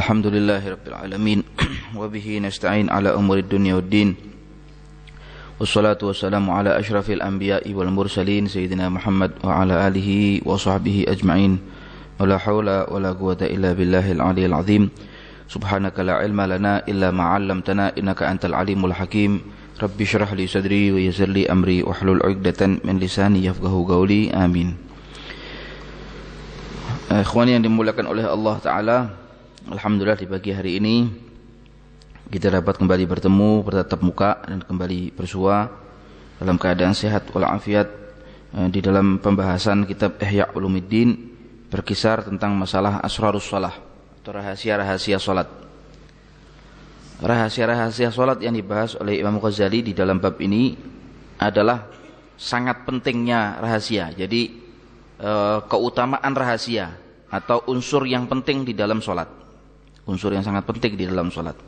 Alhamdulillahirabbil alamin wa bihi nasta'in ala umuri dunya waddin. Wassalatu wassalamu ala asyrafil anbiya'i wal mursalin sayyidina Muhammad wa ala alihi wa sahbihi ajma'in. Wala haula wala quwwata illa billahil aliyyil azim. Subhanaka la ilma lana illa ma 'allamtana innaka antal alimul hakim. Rabbi shrah li sadri wa yassir li amri wahlul 'uqdatam min lisani yafqahu qawli. Amin. Ikhwani yang dimuliakan oleh Allah Ta'ala, alhamdulillah di pagi hari ini kita dapat kembali bertemu, bertatap muka dan kembali bersua dalam keadaan sehat walafiat di dalam pembahasan kitab Ihya Ulumuddin, berkisar tentang masalah asrarus shalah atau rahasia-rahasia salat. Rahasia-rahasia salat yang dibahas oleh Imam Ghazali di dalam bab ini adalah sangat pentingnya rahasia. Jadi keutamaan rahasia atau unsur yang penting di dalam salat. Unsur yang sangat penting di dalam salat.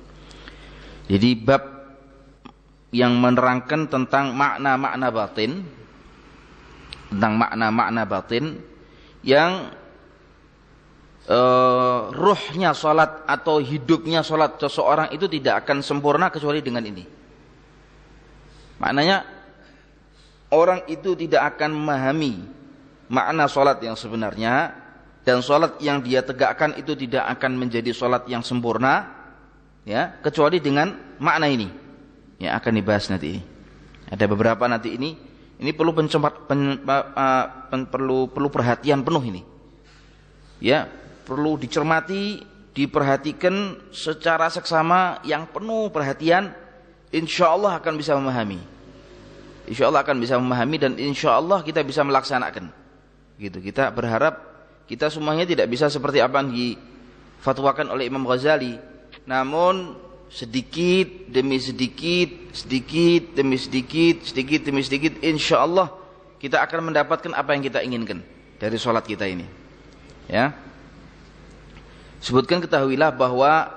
Jadi bab yang menerangkan tentang makna-makna batin, tentang makna-makna batin yang ruhnya salat atau hidupnya salat seseorang itu tidak akan sempurna kecuali dengan ini. Maknanya orang itu tidak akan memahami makna salat yang sebenarnya, dan salat yang dia tegakkan itu tidak akan menjadi salat yang sempurna, ya, kecuali dengan makna ini yang akan dibahas nanti ini. Ada beberapa nanti ini perlu perlu perhatian penuh ini, ya, perlu dicermati, diperhatikan secara seksama yang penuh perhatian. Insyaallah akan bisa memahami, insyaallah akan bisa memahami, dan insyaallah kita bisa melaksanakan. Gitu, kita berharap kita semuanya tidak bisa seperti apa yang difatwakan oleh Imam Ghazali, namun sedikit demi sedikit, sedikit demi sedikit, sedikit demi sedikit, insyaallah kita akan mendapatkan apa yang kita inginkan dari sholat kita ini, ya. Sebutkan, ketahuilah bahwa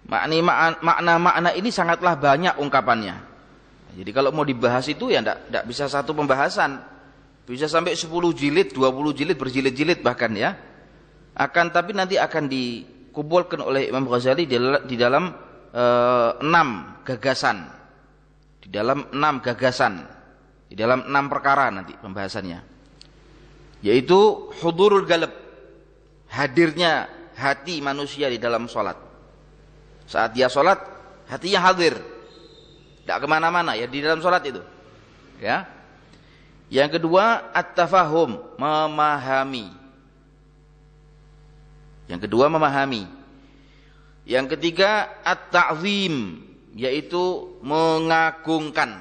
makna-makna ini sangatlah banyak ungkapannya. Jadi kalau mau dibahas itu ya tidak bisa satu pembahasan, bisa sampai 10 jilid, 20 jilid, berjilid-jilid bahkan, ya. Tapi nanti akan dikumpulkan oleh Imam Ghazali di dalam 6 gagasan. Di dalam 6 gagasan. Di dalam 6 perkara nanti pembahasannya. Yaitu hudurul galab, hadirnya hati manusia di dalam sholat. Saat dia sholat, hatinya hadir, tidak kemana-mana, ya, di dalam sholat itu, ya. Yang kedua, at-tafahum, memahami. Yang kedua, memahami. Yang ketiga, at-ta'zim, yaitu mengagungkan.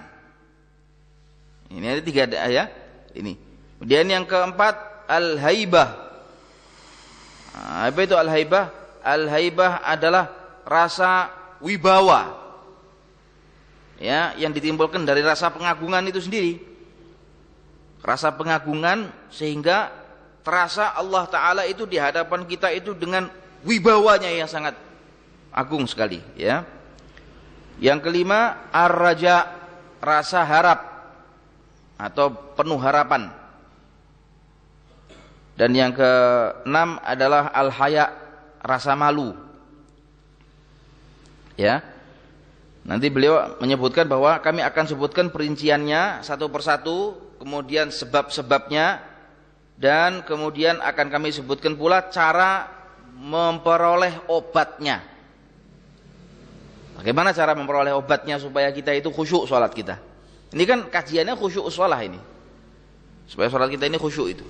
Ini ada 3, ya. Ini. Kemudian yang keempat, al-haibah. Apa itu al-haibah? Al-haibah adalah rasa wibawa, ya, yang ditimbulkan dari rasa pengagungan itu sendiri. Rasa pengagungan sehingga terasa Allah Ta'ala itu di hadapan kita itu dengan wibawanya yang sangat agung sekali, ya. Yang kelima, ar-raja, rasa harap atau penuh harapan. Dan yang keenam adalah al-haya, rasa malu, ya. Nanti beliau menyebutkan bahwa kami akan sebutkan perinciannya satu persatu, kemudian sebab-sebabnya, dan kemudian akan kami sebutkan pula cara memperoleh obatnya. Bagaimana cara memperoleh obatnya supaya kita itu khusyuk sholat kita. Ini kan kajiannya khusyuk sholat ini, supaya sholat kita ini khusyuk itu.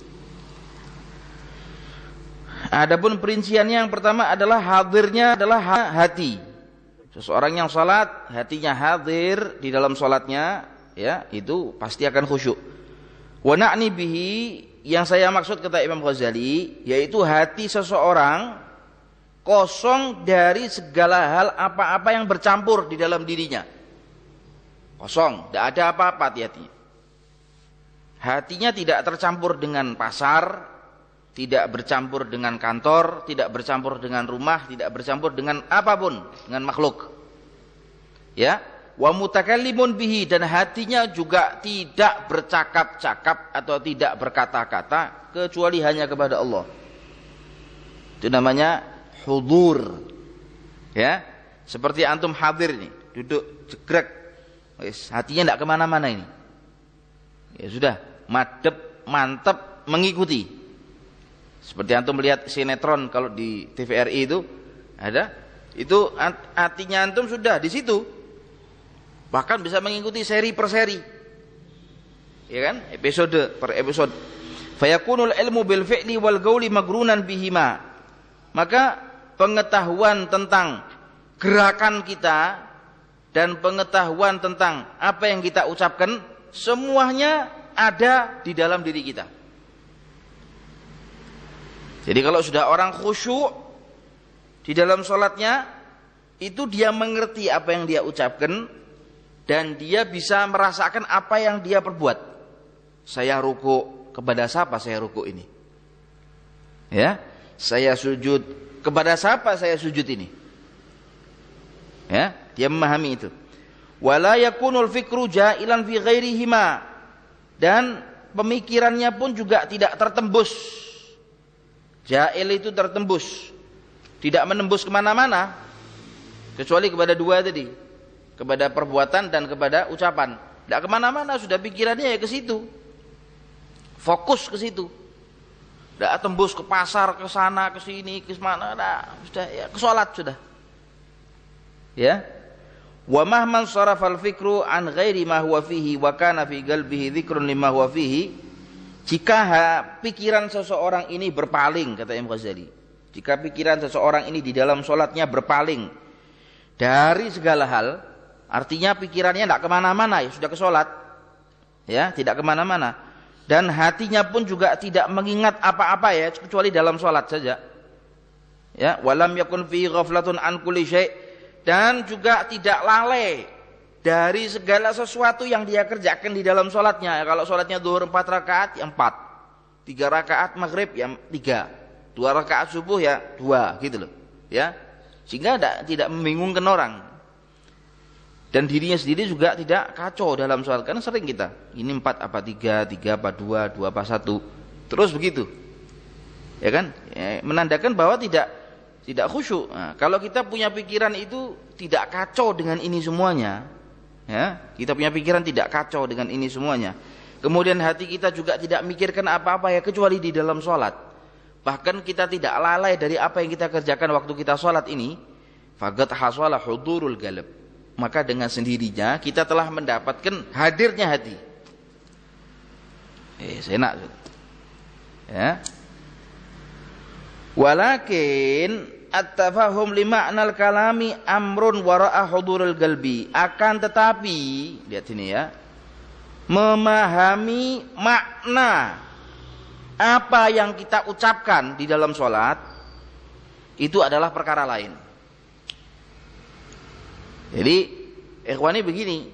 Adapun perinciannya yang pertama adalah hadirnya adalah hati. Seseorang yang sholat, hatinya hadir di dalam sholatnya, ya, itu pasti akan khusyuk. Wa na'ni bihi, yang saya maksud, kata Imam Ghazali, yaitu hati seseorang kosong dari segala hal apa-apa yang bercampur di dalam dirinya. Kosong, tidak ada apa-apa hati-hatinya. Hatinya tidak tercampur dengan pasar, tidak bercampur dengan kantor, tidak bercampur dengan rumah, tidak bercampur dengan apapun, dengan makhluk, ya. Wa mutakallimun bihi, dan hatinya juga tidak bercakap-cakap atau tidak berkata-kata kecuali hanya kepada Allah. Itu namanya hudur, Ya, seperti antum hadir nih, duduk jegrek, hatinya tidak kemana-mana ini. Ya sudah, madep, mantep, mengikuti. Seperti antum melihat sinetron kalau di TVRI itu ada, itu hatinya antum sudah di situ. Bahkan bisa mengikuti seri per seri. Ya kan? Episode per episode. Fayakunul ilmu bil fi'li wal qauli magrunan bihima. Maka pengetahuan tentang gerakan kita dan pengetahuan tentang apa yang kita ucapkan semuanya ada di dalam diri kita. Jadi kalau sudah orang khusyuk di dalam sholatnya, itu dia mengerti apa yang dia ucapkan dan dia bisa merasakan apa yang dia perbuat. Saya ruku, kepada siapa saya ruku ini? Ya, saya sujud, kepada siapa saya sujud ini? Ya, dia memahami itu. Wala yakunul fikru ja'ilan fi ghairihima, dan pemikirannya pun juga tidak tertembus. Ja'il itu tertembus, tidak menembus kemana-mana kecuali kepada dua tadi, kepada perbuatan dan kepada ucapan. Tidak kemana-mana, sudah pikirannya ya ke situ, fokus ke situ. Tidak tembus ke pasar, ke sana, ke sini, ke mana, sudah ya ke sholat sudah. Ya, wa mahman sarafal fikru an ghairi ma huwa fihi wa kana fi qalbihi dzikrun lima huwa fihi. Jika pikiran seseorang ini berpaling, kata Imam Ghazali, jika pikiran seseorang ini di dalam sholatnya berpaling dari segala hal, artinya pikirannya tidak kemana-mana, ya sudah ke sholat, ya tidak kemana-mana, dan hatinya pun juga tidak mengingat apa-apa ya kecuali dalam sholat saja. Ya, walam yakun fi ghaflatun an kulli syai', dan juga tidak lalai dari segala sesuatu yang dia kerjakan di dalam sholatnya. Kalau sholatnya zuhur 4 rakaat ya 4, 3 rakaat maghrib ya 3, 2 rakaat subuh ya 2, gitu loh. Ya, sehingga tidak membingungkan orang, dan dirinya sendiri juga tidak kacau dalam sholat. Karena sering kita, ini 4 apa 3, 3 apa 2, 2 apa 1, terus begitu, ya kan? Ya, menandakan bahwa tidak khusyuk. Nah, kalau kita punya pikiran itu tidak kacau dengan ini semuanya, ya, kita punya pikiran tidak kacau dengan ini semuanya, kemudian hati kita juga tidak mikirkan apa-apa ya kecuali di dalam sholat, bahkan kita tidak lalai dari apa yang kita kerjakan waktu kita sholat ini, faqad hasala hudurul qalb, maka dengan sendirinya kita telah mendapatkan hadirnya hati. Enak, ya. Walakin at-tafahum li ma'nal kalami amrun wara'a hudurul qalbi. Akan tetapi, lihat sini ya, memahami makna apa yang kita ucapkan di dalam sholat itu adalah perkara lain. Jadi ikhwani begini,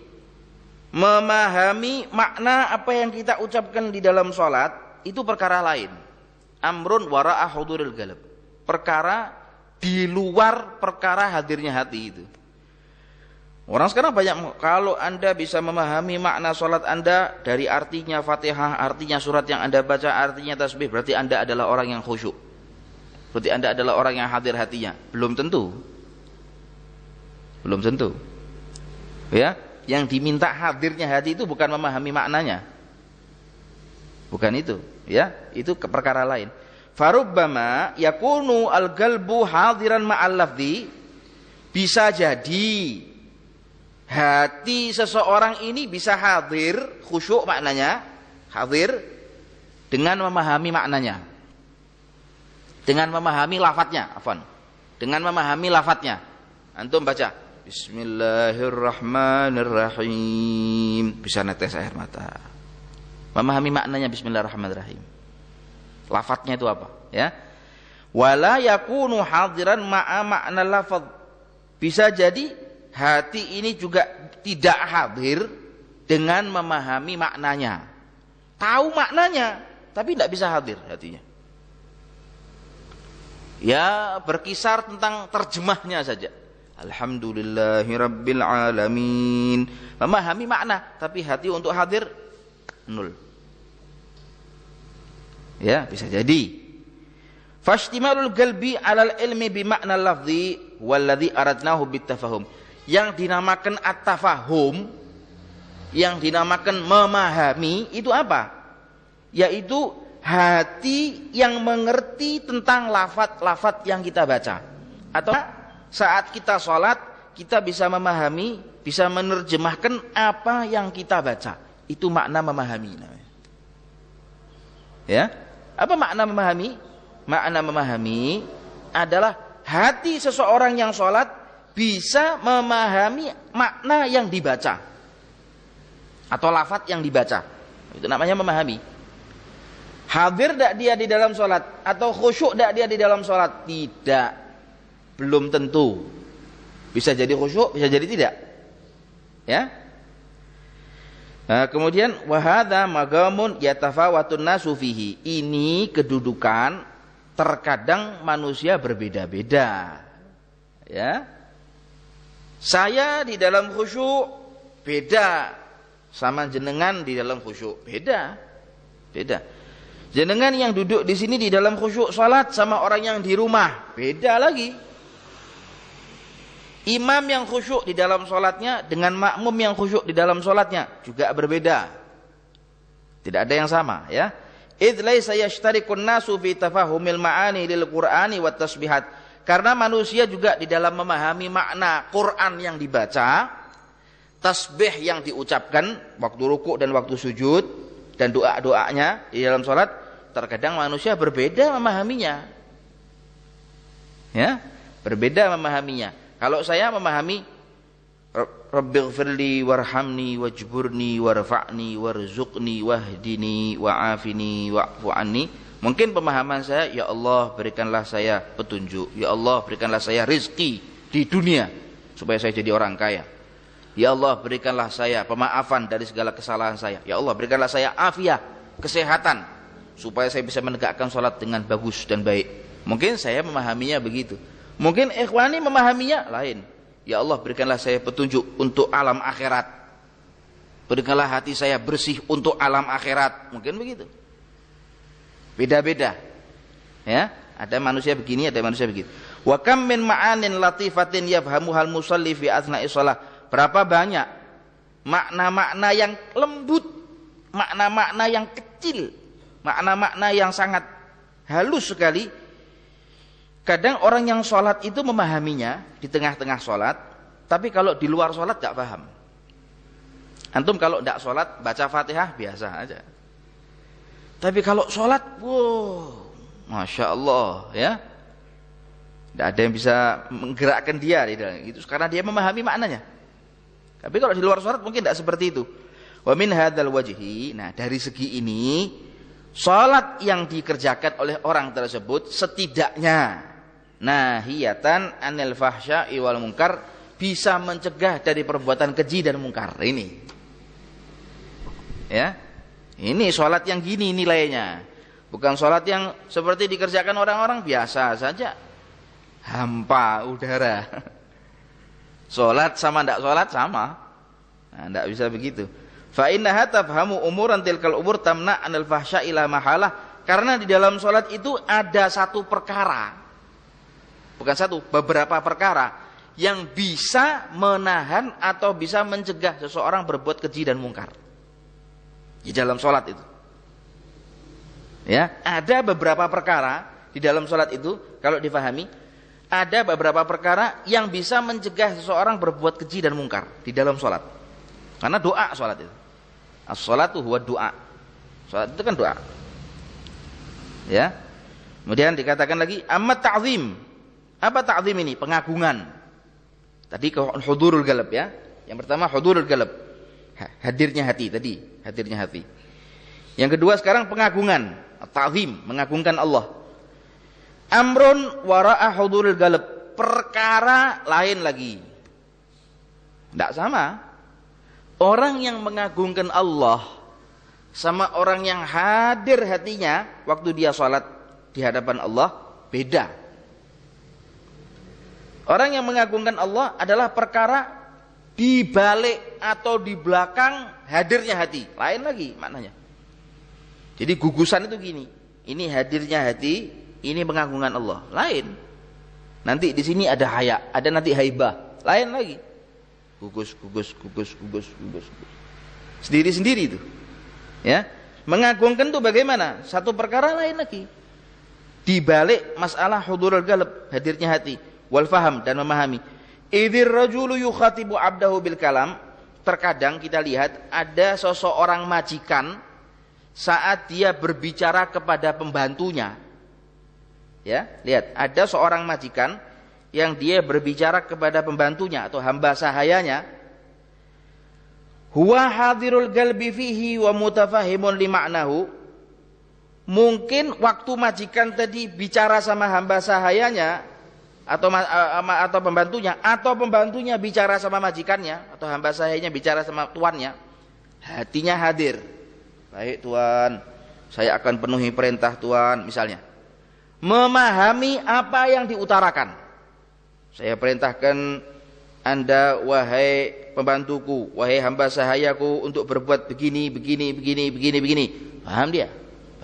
memahami makna apa yang kita ucapkan di dalam sholat itu perkara lain. Amrun wara'a hudurul qalb, perkara di luar perkara hadirnya hati itu. Orang sekarang banyak, kalau Anda bisa memahami makna sholat Anda dari artinya Fatihah, artinya surat yang Anda baca, artinya tasbih, berarti Anda adalah orang yang khusyuk, berarti Anda adalah orang yang hadir hatinya. Belum tentu, belum tentu. Ya, yang diminta hadirnya hati itu bukan memahami maknanya, bukan itu, ya, itu perkara lain. Farubbama yakunu al-qalbu hadiran ma'al lafzi, bisa jadi hati seseorang ini bisa hadir, khusyuk maknanya, hadir dengan memahami maknanya, dengan memahami lafadznya, dengan memahami lafadznya. Antum baca Bismillahirrahmanirrahim, bisa netes air mata, memahami maknanya Bismillahirrahmanirrahim. Lafadznya itu apa, ya? Wala yakunu hadiran ma'a ma'na lafadz, bisa jadi hati ini juga tidak hadir dengan memahami maknanya, tahu maknanya tapi tidak bisa hadir hatinya. Ya, berkisar tentang terjemahnya saja. Alhamdulillahirabbil alamin, memahami makna tapi hati untuk hadir nol. Ya, bisa jadi. Fashtimalul qalbi 'alal ilmi bi makna lafzi, walladzi aradnahu bitafahum. Yang dinamakan at-tafahum, yang dinamakan memahami itu apa? Yaitu hati yang mengerti tentang lafaz-lafaz yang kita baca. Atau saat kita sholat kita bisa memahami, bisa menerjemahkan apa yang kita baca. Itu makna memahami namanya. Ya, apa makna memahami? Makna memahami adalah hati seseorang yang sholat bisa memahami makna yang dibaca atau lafaz yang dibaca. Itu namanya memahami. Hadir tak dia di dalam sholat atau khusyuk tak dia di dalam sholat? Tidak, belum tentu. Bisa jadi khusyuk, bisa jadi tidak. Ya. Nah, kemudian wahada magamun yatafawatun nasu fihi. Ini kedudukan terkadang manusia berbeda-beda. Ya. Saya di dalam khusyuk beda sama jenengan di dalam khusyuk, beda. Beda. Jenengan yang duduk di sini di dalam khusyuk salat sama orang yang di rumah, beda lagi. Imam yang khusyuk di dalam sholatnya dengan makmum yang khusyuk di dalam sholatnya juga berbeda. Tidak ada yang sama, ya. Idz laisa yashtarikun nasu fi tafahumil ma'ani lil Qur'ani wat tasbihat. Karena manusia juga di dalam memahami makna Quran yang dibaca, tasbih yang diucapkan waktu rukuk dan waktu sujud dan doa-doanya di dalam sholat, terkadang manusia berbeda memahaminya. Ya, berbeda memahaminya. Kalau saya memahami Rabbighfirli warhamni wajburni warfa'ni warzuqni wahdini wa'afini wa'fu anni, mungkin pemahaman saya, ya Allah berikanlah saya petunjuk, ya Allah berikanlah saya rizki di dunia supaya saya jadi orang kaya, ya Allah berikanlah saya pemaafan dari segala kesalahan saya, ya Allah berikanlah saya afiah, kesehatan supaya saya bisa menegakkan sholat dengan bagus dan baik. Mungkin saya memahaminya begitu. Mungkin ikhwani memahaminya lain. Ya Allah berikanlah saya petunjuk untuk alam akhirat. Berikanlah hati saya bersih untuk alam akhirat. Mungkin begitu. Beda-beda. Ya, ada manusia begini, ada manusia begitu. Wa kam min ma'anin latifatin yafhamuhal musalli fi athna'i shalah. Berapa banyak makna-makna yang lembut, makna-makna yang kecil, makna-makna yang sangat halus sekali. Kadang orang yang sholat itu memahaminya di tengah-tengah sholat, tapi kalau di luar sholat gak paham. Antum kalau tidak sholat baca Fatihah biasa aja. Tapi kalau sholat, wow, Masya Allah, ya, tidak ada yang bisa menggerakkan dia itu karena dia memahami maknanya. Tapi kalau di luar sholat mungkin tidak seperti itu. Wa min hadzal wajhi, nah dari segi ini, sholat yang dikerjakan oleh orang tersebut setidaknya nahiyatan anil fahsya'i wal munkar, bisa mencegah dari perbuatan keji dan mungkar. Ini, ya, ini sholat yang gini nilainya, bukan sholat yang seperti dikerjakan orang-orang biasa saja, hampa udara. Sholat sama tidak sholat sama, nah, tidak bisa begitu. Fa innaha tafhamu umuran tilkal umur tamna anil fahsya'i la mahalah. Karena di dalam sholat itu ada satu perkara, bukan satu, beberapa perkara yang bisa menahan atau bisa mencegah seseorang berbuat keji dan mungkar di dalam sholat itu. Ya, ada beberapa perkara di dalam sholat itu, kalau difahami, ada beberapa perkara yang bisa mencegah seseorang berbuat keji dan mungkar di dalam sholat. Karena doa sholat itu, as-sholatu huwa doa. Sholat itu kan doa. Ya. Kemudian dikatakan lagi amma ta'zim. Apa ta'zim ini? Pengagungan. Tadi hudurul qalb, ya. Yang pertama hudurul qalb, hadirnya hati tadi, hadirnya hati. Yang kedua sekarang pengagungan, ta'zim, mengagungkan Allah. Amrun wara'a hudurul qalb, perkara lain lagi. Tidak sama. Orang yang mengagungkan Allah sama orang yang hadir hatinya waktu dia sholat di hadapan Allah beda. Orang yang mengagungkan Allah adalah perkara di balik atau di belakang hadirnya hati, lain lagi maknanya. Jadi gugusan itu gini, ini hadirnya hati, ini mengagungkan Allah, lain. Nanti di sini ada haya, ada nanti haibah, lain lagi. Gugus. Sendiri-sendiri itu. Ya. Mengagungkan itu bagaimana? Satu perkara lain lagi. Di balik masalah hudurul qalb, hadirnya hati, wal faham dan memahami. Idzir rajulu yukhatibu 'abdahu bil kalam. Terkadang kita lihat ada seseorang majikan saat dia berbicara kepada pembantunya. Ya, lihat, ada seorang majikan yang dia berbicara kepada pembantunya atau hamba sahayanya. Huwa hadirul qalbi fihi wa mutafahimun li ma'nahu. Mungkin waktu majikan tadi bicara sama hamba sahayanya atau pembantunya, atau pembantunya bicara sama majikannya, atau hamba sahayanya bicara sama tuannya, hatinya hadir. Baik tuan, saya akan penuhi perintah tuan, misalnya. Memahami apa yang diutarakan. Saya perintahkan Anda wahai pembantuku, wahai hamba sahayaku untuk berbuat begini. Paham dia?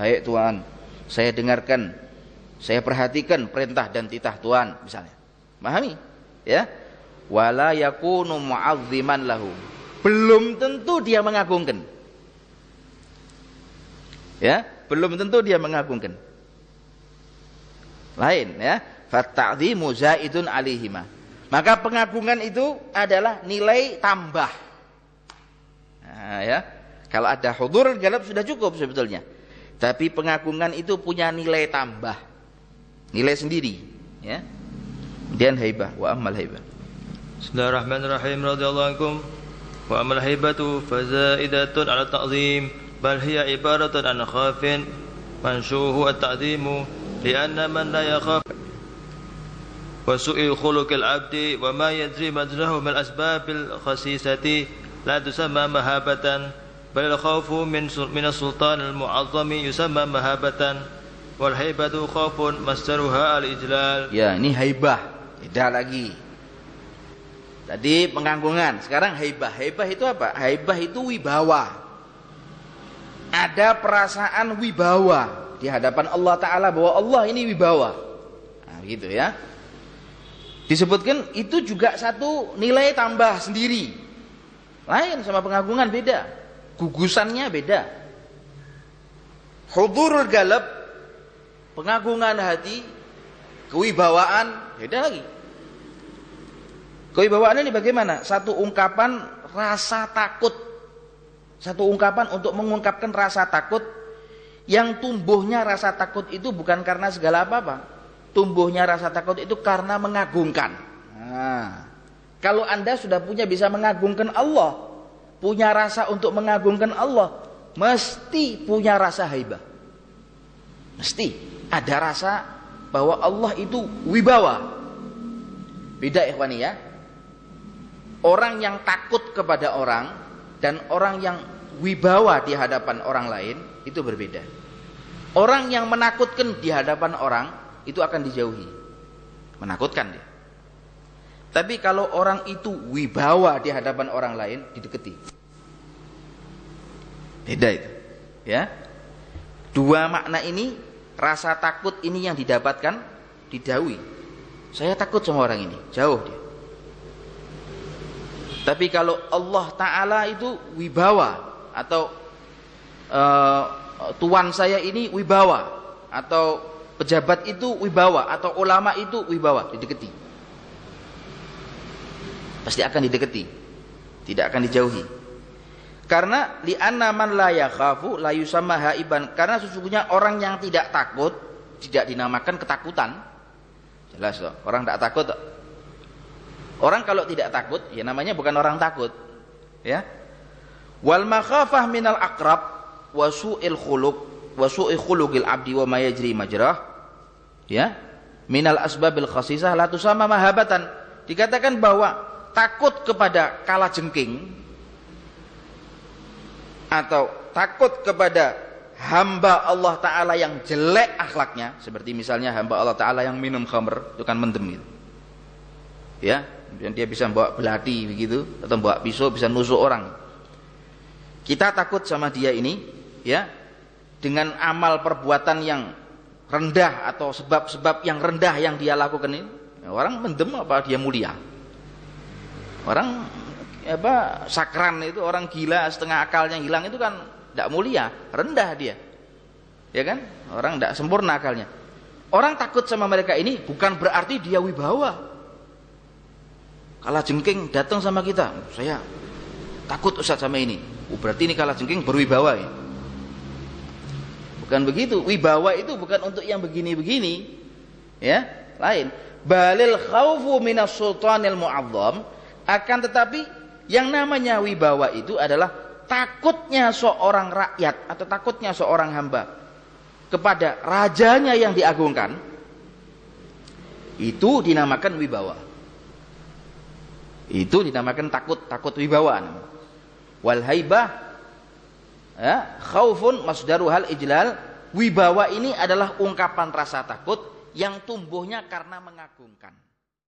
Baik tuan, saya dengarkan, saya perhatikan perintah dan titah tuan, misalnya. Pahami? Ya. Wala yakunu mu'azziman lahu. Belum tentu dia mengagungkan. Ya, belum tentu dia mengagungkan. Lain, ya. Fatta'dhimu zaidun 'alaihima. Maka pengagungan itu adalah nilai tambah. Nah, ya. Kalau ada hudurul qalb sudah cukup sebetulnya. Tapi pengagungan itu punya nilai tambah. Nilai sendiri, ya. Kemudian haibah, wa ammal haibah. Bismillahirrahmanirrahim. Radhiyallahu ankum. Wa ammal haibatu fazaidatun 'ala ta'zim, bal hiya ibaratun an khafin manshuhu at-ta'zimu li'anna man la yakhaf wa su'il khuluqil 'abdi wa ma yajri majrahu min asbabil khasisati la tusamma mahabatan bal khawfu min as-sultan al-mu'azzami yusamma mahabatan. Wal haibatu khaufun masdaruha al-ijlal. Ya, ini haibah. Beda lagi. Tadi pengagungan, sekarang haibah. Haibah itu apa? Haibah itu wibawa. Ada perasaan wibawa di hadapan Allah Ta'ala bahwa Allah ini wibawa. Nah, gitu ya. Disebutkan itu juga satu nilai tambah sendiri. Lain sama pengagungan, beda. Gugusannya beda. Hudurul qalb, pengagungan hati, kewibawaan, beda lagi. Kewibawaan ini bagaimana? Satu ungkapan rasa takut. Satu ungkapan untuk mengungkapkan rasa takut. Yang tumbuhnya rasa takut itu bukan karena segala apa-apa. Tumbuhnya rasa takut itu karena mengagungkan. Nah, kalau Anda sudah bisa mengagungkan Allah, punya rasa untuk mengagungkan Allah, mesti punya rasa haibah. Mesti ada rasa bahwa Allah itu wibawa. Beda ikhwani ya. Orang yang takut kepada orang dan orang yang wibawa di hadapan orang lain itu berbeda. Orang yang menakutkan di hadapan orang itu akan dijauhi. Menakutkan dia. Tapi kalau orang itu wibawa di hadapan orang lain, didekati. Beda itu. Ya. Dua makna ini, rasa takut ini yang didapatkan, didahului. Saya takut sama orang ini, jauh dia. Tapi kalau Allah Ta'ala itu wibawa, atau tuan saya ini wibawa, atau pejabat itu wibawa, atau ulama itu wibawa, didekati. Pasti akan didekati, tidak akan dijauhi. Karena li'anna man la yakhafu la yusamma haiban. Karena sesungguhnya orang yang tidak takut tidak dinamakan ketakutan. Jelas loh, orang tidak takut. Orang kalau tidak takut ya namanya bukan orang takut. Ya. Wal makhafah minal aqrab wa su'il khuluq wa su'i khuluqil abdi wa ma yajri majrah. Ya. Minal asbabil khasisah la tusamma mahabatan. Dikatakan bahwa takut kepada kalajengking atau takut kepada hamba Allah Ta'ala yang jelek akhlaknya, seperti misalnya hamba Allah Ta'ala yang minum khamr, itu kan mendem gitu. Ya, dan dia bisa bawa belati begitu, atau bawa pisau bisa nusuk orang. Kita takut sama dia ini, ya, dengan amal perbuatan yang rendah atau sebab-sebab yang rendah yang dia lakukan ini. Orang mendem apa dia mulia? Orang sakran itu, orang gila setengah akalnya hilang itu kan tidak mulia, rendah dia. Ya kan? Orang tidak sempurna akalnya. Orang takut sama mereka ini bukan berarti dia wibawa. Kalajengking datang sama kita, saya takut Ustaz sama ini. Berarti ini kalajengking berwibawa ya. Bukan begitu. Wibawa itu bukan untuk yang begini-begini. Ya, lain. Balil khaufu minas sultanil mu'azzam, akan tetapi yang namanya wibawa itu adalah takutnya seorang rakyat atau takutnya seorang hamba kepada rajanya yang diagungkan. Itu dinamakan wibawa. Itu dinamakan takut wibawa. Wal haibah, ya, khaufun masdaruhal ijlal. Wibawa ini adalah ungkapan rasa takut yang tumbuhnya karena mengagungkan.